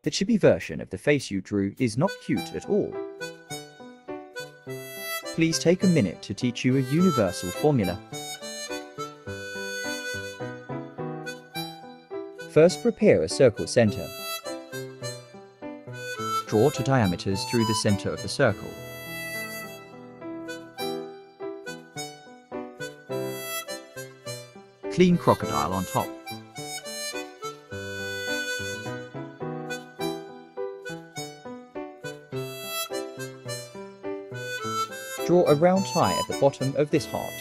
The chibi version of the face you drew is not cute at all. Please take a minute to teach you a universal formula. First, prepare a circle center. Draw two diameters through the center of the circle. Clean crocodile on top. Draw a round eye at the bottom of this heart.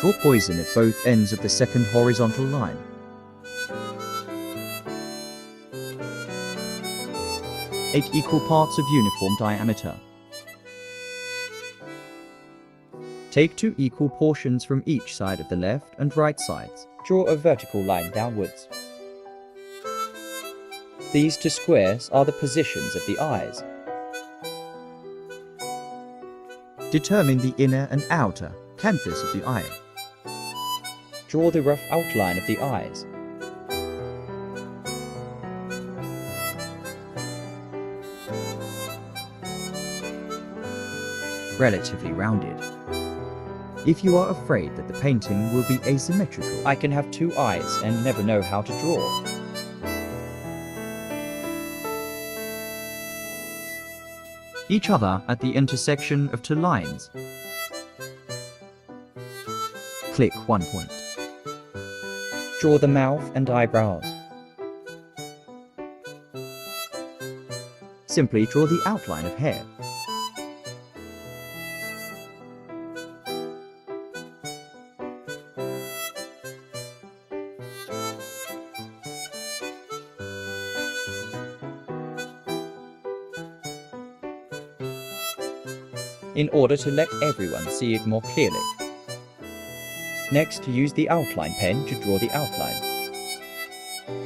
Draw poison at both ends of the second horizontal line. Eight equal parts of uniform diameter. Take two equal portions from each side of the left and right sides. Draw a vertical line downwards. These two squares are the positions of the eyes. Determine the inner and outer canthus of the eye. Draw the rough outline of the eyes. Relatively rounded. If you are afraid that the painting will be asymmetrical, I can have two eyes and never know how to draw. Each other at the intersection of two lines. Click one point. Draw the mouth and eyebrows. Simply draw the outline of hair. In order to let everyone see it more clearly. Next, use the outline pen to draw the outline.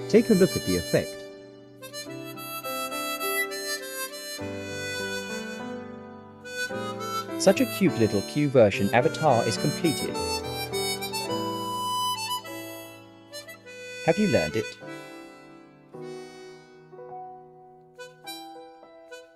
Take a look at the effect. Such a cute little Q version avatar is completed. Have you learned it?